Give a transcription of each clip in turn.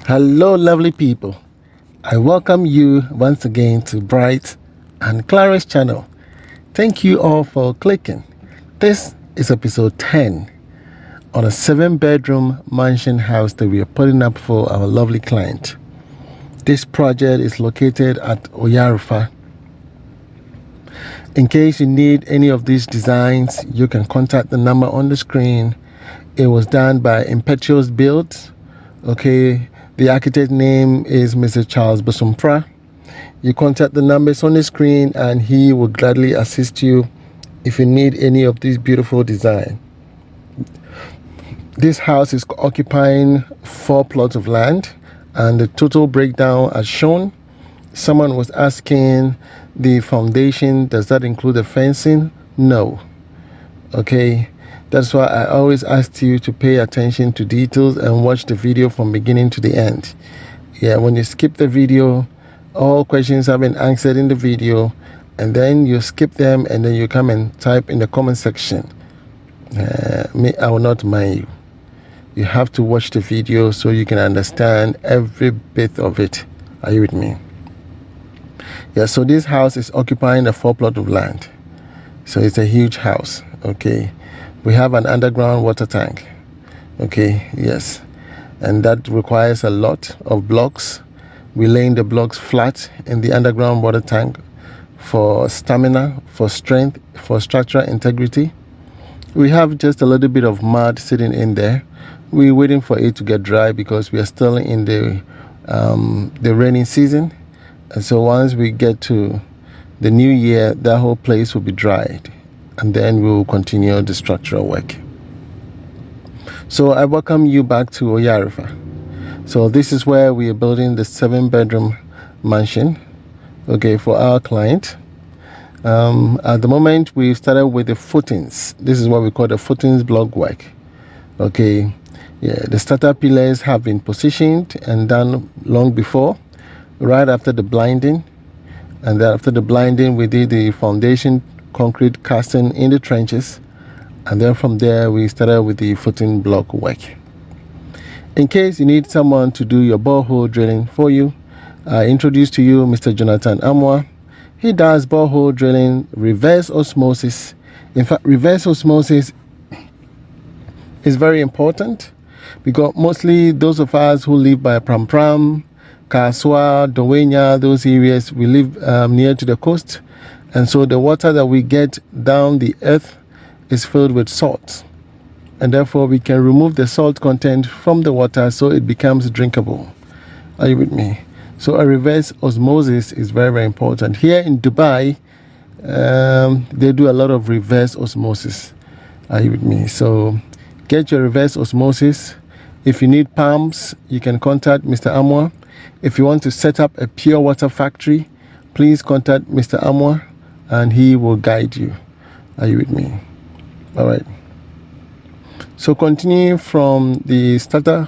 Hello, lovely people. I welcome you once again to Bright and Clara's channel. Thank you all for clicking. This is episode 10 on a 7-bedroom mansion house that we are putting up for our lovely client. This project is located at Oyarifa. In case you need any of these designs, you can contact the number on the screen. It was done by Impetuous Builds. Okay, the architect name is Mr. Charles Bosumpra. You contact the numbers on the screen and he will gladly assist you if you need any of these beautiful designs. This house is occupying 4 plots of land, and the total breakdown as shown. Someone was asking the foundation, does that include the fencing? No. Okay, that's why I always ask you to pay attention to details and watch the video from beginning to the end. Yeah, when you skip the video, all questions have been answered in the video, and then you skip them and then you come and type in the comment section. I will not mind you. You have to watch the video so you can understand every bit of it. Are you with me? Yeah, so this house is occupying a 4 plot of land. So it's a huge house. Okay, we have an underground water tank. Okay, yes, and that requires a lot of blocks. We're laying the blocks flat in the underground water tank for stamina, for strength, for structural integrity. We have just a little bit of mud sitting in there. We're waiting for it to get dry because we are still in the rainy season, and so once we get to the new year, that whole place will be dried, and then we will continue the structural work. So I welcome you back to Oyarifa. So this is where we are building the 7-bedroom mansion, okay, for our client. At the moment, we started with the footings. This is what we call the footings block work. Okay, yeah, the starter pillars have been positioned and done long before, right after the blinding. And then after the blinding, we did the foundation concrete casting in the trenches. And then from there, we started with the footing block work. In case you need someone to do your borehole drilling for you, I introduce to you Mr. Jonathan Amwa. He does borehole drilling, reverse osmosis. In fact, reverse osmosis is very important because mostly those of us who live by Pram Pram, Kaswa, Dowenya, those areas, we live near to the coast. And so the water that we get down the earth is filled with salt. And therefore we can remove the salt content from the water so it becomes drinkable. Are you with me? So a reverse osmosis is very, very important. Here in Dubai, they do a lot of reverse osmosis. Are you with me? So get your reverse osmosis. If you need pumps, you can contact Mr. Amwa. If you want to set up a pure water factory, please contact Mr. Amwa and he will guide you. Are you with me? All right. So continue from the starter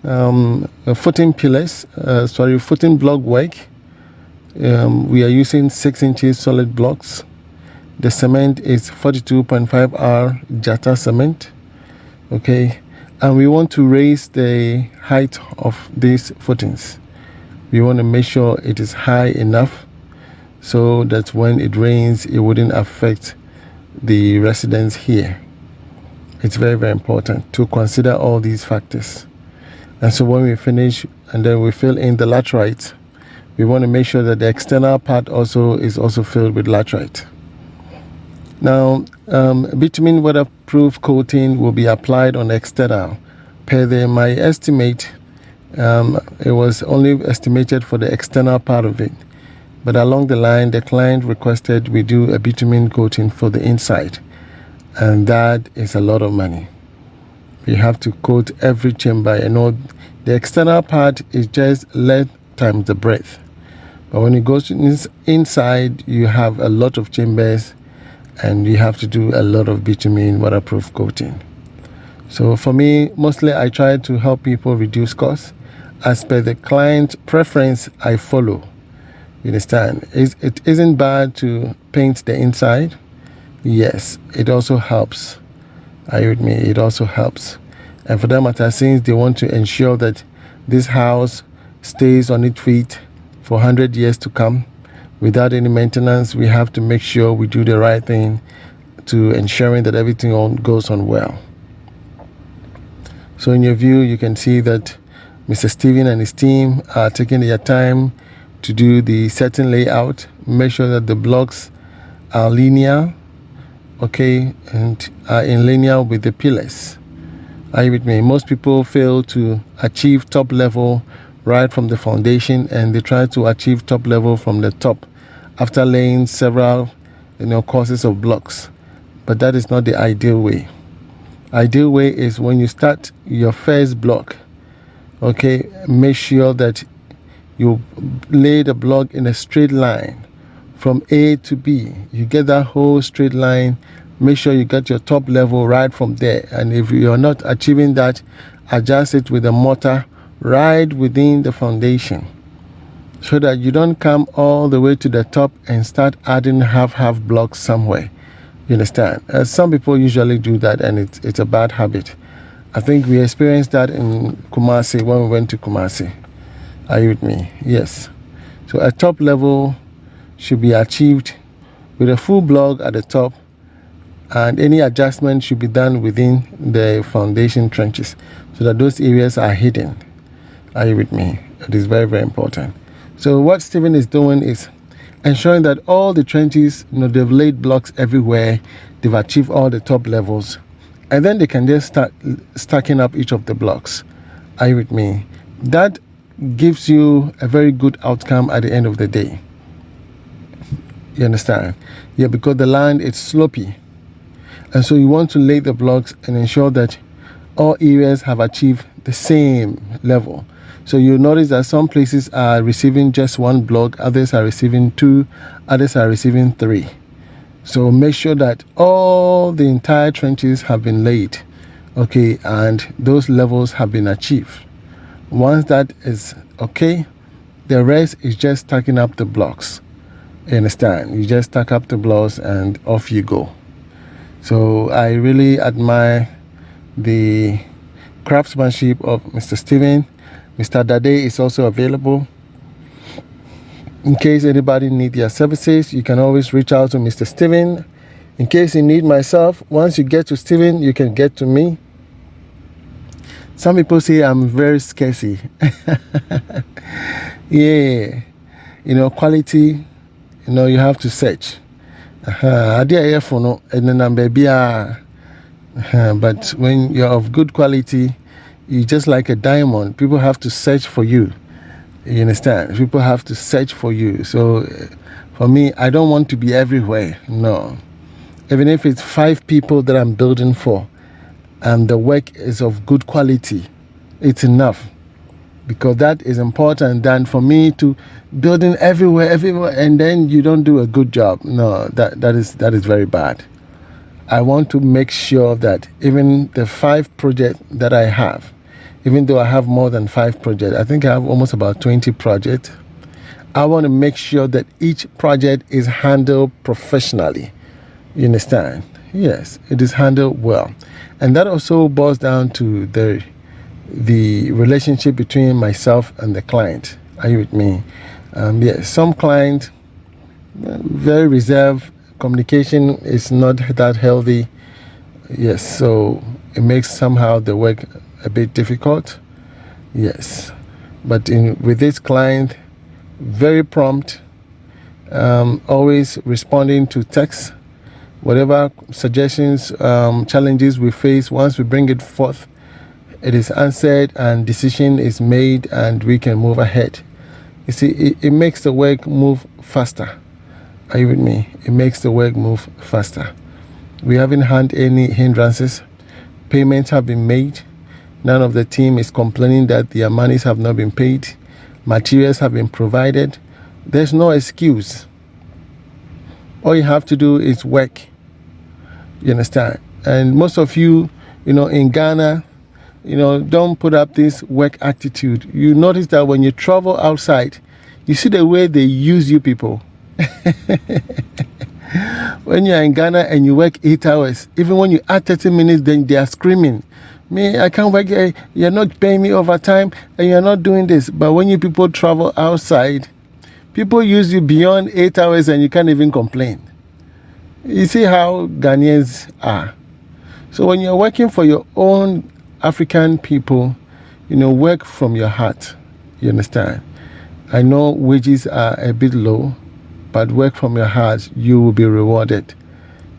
footing pillars, footing block work. We are using 6 inches solid blocks. The cement is 42.5R Jata cement. Okay, and we want to raise the height of these footings. We want to make sure it is high enough so that when it rains, it wouldn't affect the residents here. It's very, very important to consider all these factors. And so when we finish and then we fill in the laterite, we want to make sure that the external part is also filled with laterite. Now, bitumen waterproof coating will be applied on the external. Per my estimate, it was only estimated for the external part of it. But along the line, the client requested we do a bitumen coating for the inside. And that is a lot of money. You have to coat every chamber. You know, the external part is just length times the breadth. But when it goes inside, you have a lot of chambers and you have to do a lot of bitumen waterproof coating. So for me, mostly I try to help people reduce costs. As per the client preference, I follow. You understand? It isn't bad to paint the inside. Yes, it also helps. Are you with me? It also helps. And for that matter, since they want to ensure that this house stays on its feet for 100 years to come without any maintenance. We have to make sure we do the right thing to ensuring that everything goes on well. So in your view, you can see that Mr. Steven and his team are taking their time to do the setting layout, make sure that the blocks are linear, okay, and are in linear with the pillars. Are you with me? Most people fail to achieve top level right from the foundation, and they try to achieve top level from the top after laying several courses of blocks. But that is not the ideal way. Ideal way is when you start your first block, okay, make sure that you lay the block in a straight line from A to B. You get that whole straight line. Make sure you get your top level right from there. And if you're not achieving that, adjust it with a mortar right within the foundation, so that you don't come all the way to the top and start adding half blocks somewhere. You understand? Some people usually do that, and it's a bad habit. I think we experienced that in Kumasi when we went to Kumasi. Are you with me? Yes. So a top level should be achieved with a full block at the top, and any adjustment should be done within the foundation trenches so that those areas are hidden. Are you with me? It is very, very important. So what Steven is doing is ensuring that all the trenches, they've laid blocks everywhere, they've achieved all the top levels, and then they can just start stacking up each of the blocks. Are you with me? That gives you a very good outcome at the end of the day. You understand? Yeah, because the land is slopey, and so you want to lay the blocks and ensure that all areas have achieved the same level. So you notice that some places are receiving just one block, others are receiving 2, others are receiving 3. So make sure that all the entire trenches have been laid, okay, and those levels have been achieved. Once that is okay, the rest is just stacking up the blocks. You understand? You just stack up the blocks and off you go. So I really admire the craftsmanship of Mr. Steven. Mr. Dade is also available. In case anybody needs their services, you can always reach out to Mr. Steven. In case you need myself, once you get to Steven, you can get to me. Some people say I'm very scarcey. Yeah, quality, you have to search. But when you're of good quality, you're just like a diamond. People have to search for you. You understand? People have to search for you. So for me, I don't want to be everywhere. No. Even if it's 5 people that I'm building for, and the work is of good quality, it's enough. Because that is important than for me to building everywhere, and then you don't do a good job. No, that is very bad. I want to make sure that even the 5 projects that I have, even though I have more than 5 projects, I think I have almost about 20 projects. I want to make sure that each project is handled professionally. You understand? Yes, it is handled well. And that also boils down to the relationship between myself and the client. Are you with me? Yes, some clients, very reserved, communication is not that healthy. Yes, so it makes somehow the work a bit difficult. Yes, but with this client, very prompt, always responding to texts, whatever suggestions, challenges we face, once we bring it forth, it is answered and decision is made and we can move ahead. You see, it makes the work move faster. Are you with me? It makes the work move faster. We haven't had any hindrances. Payments have been made. None of the team is complaining that their monies have not been paid. Materials have been provided. There's no excuse. All you have to do is work. You understand? And most of you, in Ghana, don't put up this work attitude. You notice that when you travel outside, you see the way they use you people. When you're in Ghana and you work 8 hours, even when you add 30 minutes, then they are screaming. Me, I can't work. You're not paying me overtime, and you're not doing this. But when you people travel outside, people use you beyond 8 hours, and you can't even complain. You see how Ghanaians are. So when you're working for your own African people, work from your heart. You understand? I know wages are a bit low, but work from your heart. You will be rewarded.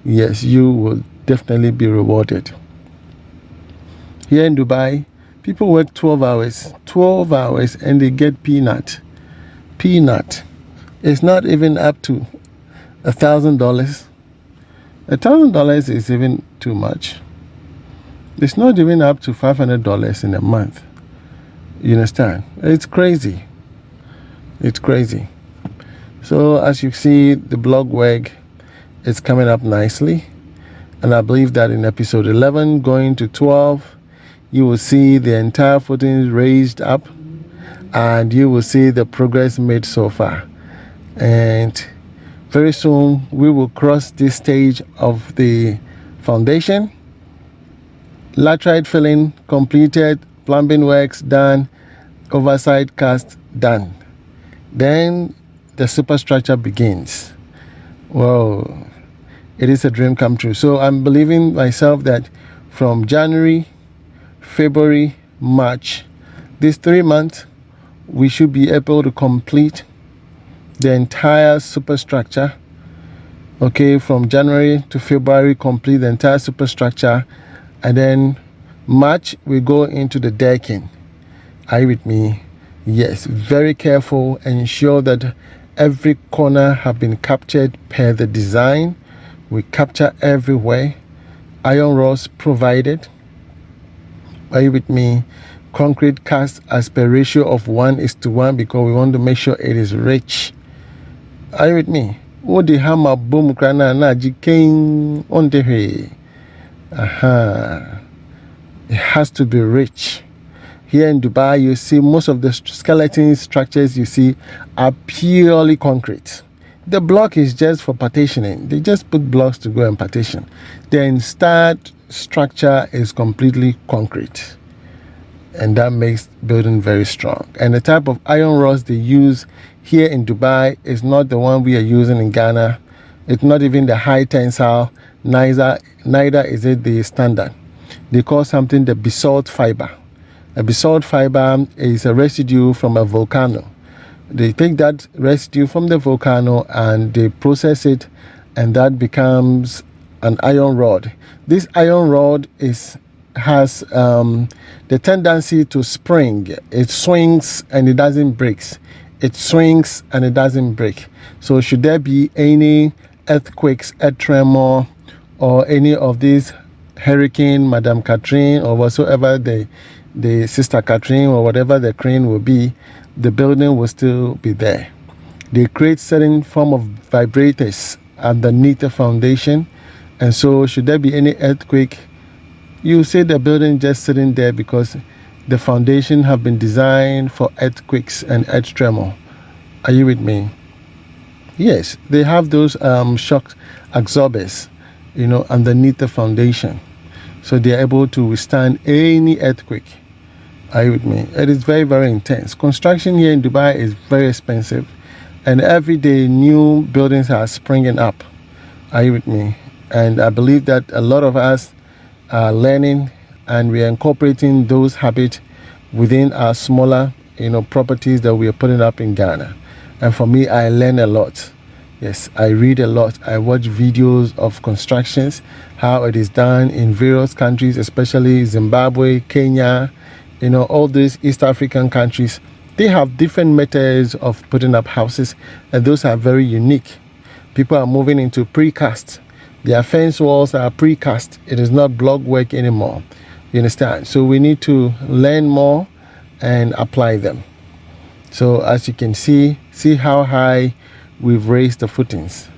Yes, you will definitely be rewarded. Here in Dubai, people work 12 hours, and they get peanut. Peanut. It's not even up to $1,000. $1,000 is even too much. It's not even up to $500 in a month. You understand? It's crazy. It's crazy. So as you see, the blog work is coming up nicely. And I believe that in episode 11 going to 12, you will see the entire footing raised up, and you will see the progress made so far. And very soon we will cross this stage of the foundation. Laterite filling completed, plumbing works done, overside cast done. Then the superstructure begins. Whoa, it is a dream come true. So I'm believing myself that from January, February, March, these 3 months, we should be able to complete the entire superstructure. Okay, from January to February, complete the entire superstructure, and then March we go into the decking. Are you with me? Yes, very careful. Ensure that every corner have been captured per the design. We capture everywhere. Iron rods provided. Are you with me? Concrete cast as per ratio of 1:1 because we want to make sure it is rich. Are you with me? What the hammer boom krana na king on the way. It has to be rich. Here in Dubai, you see most of the skeleton structures you see are purely concrete. The block is just for partitioning. They just put blocks to go and partition. The entire structure is completely concrete, and that makes building very strong. And the type of iron rods they use here in Dubai is not the one we are using in Ghana. It's not even the high tensile, neither is it the standard. They call something the basalt fiber. A basalt fiber is a residue from a volcano. They take that residue from the volcano and they process it, and that becomes an iron rod. This iron rod has the tendency to spring. It swings and it doesn't break. It swings and it doesn't break. So should there be any earthquakes, earth tremor, or any of these hurricane, Madame Catherine, or whatsoever the Sister Catherine, or whatever the crane will be, the building will still be there. They create certain form of vibrators underneath the foundation, and so should there be any earthquake, you see the building just sitting there because the foundation have been designed for earthquakes and earth tremor. Are you with me? Yes, they have those shock absorbers, underneath the foundation, so they are able to withstand any earthquake. Are you with me? It is very, very intense. Construction here in Dubai is very expensive, and every day new buildings are springing up. Are you with me? And I believe that a lot of us are learning, and we are incorporating those habits within our smaller, properties that we are putting up in Ghana. And for me, I learn a lot. Yes, I read a lot. I watch videos of constructions, how it is done in various countries, especially Zimbabwe, Kenya, all these East African countries. They have different methods of putting up houses, and those are very unique. People are moving into precast. Their fence walls are precast. It is not block work anymore. You understand? So we need to learn more and apply them. So as you can see how high we've raised the footings.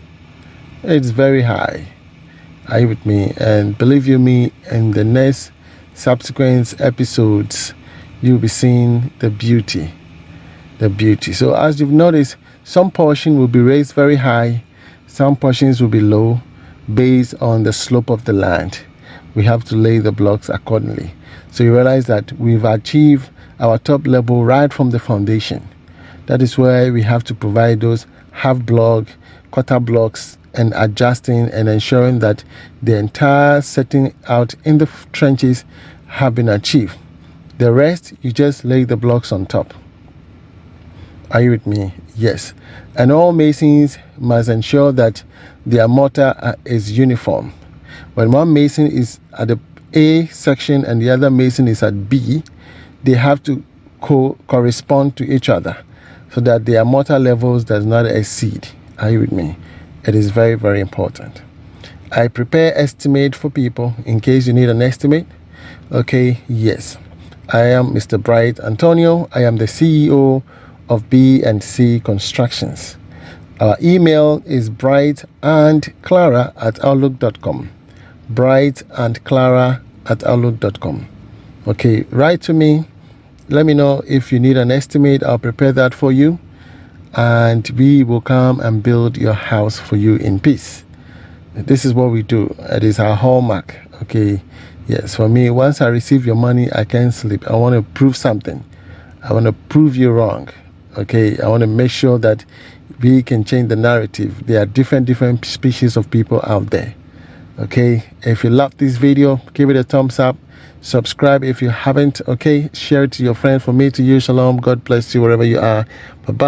It's very high. Are you with me? And believe you me, in the next subsequent episodes, you'll be seeing the beauty. So as you've noticed, some portion will be raised very high, some portions will be low, based on the slope of the land. we have to lay the blocks accordingly. So you realize that we've achieved our top level right from the foundation. That is where we have to provide those half block, quarter blocks, and adjusting and ensuring that the entire setting out in the trenches have been achieved. The rest, you just lay the blocks on top. Are you with me? Yes. And all masons must ensure that their mortar is uniform. When one mason is at the A section and the other mason is at B, they have to correspond to each other so that their mortar levels does not exceed. Are you with me? It is very, very important. I prepare estimate for people in case you need an estimate. Okay, yes. I am Mr. Bright Antonio. I am the CEO of B&C Constructions. Our email is brightandclara@outlook.com. brightandclara@outlook.com. Okay, write to me. Let me know if you need an estimate. I'll prepare that for you, and we will come and build your house for you in peace. This is what we do. It is our hallmark. Okay, yes, for me, once I receive your money, I can't sleep. I want to prove something. I want to prove you wrong. Okay, I want to make sure that we can change the narrative. There are different species of people out there. Okay, if you love this video, give it a thumbs up. Subscribe if you haven't. Okay, share it to your friend. From me to you, shalom. God bless you wherever you are. Bye bye.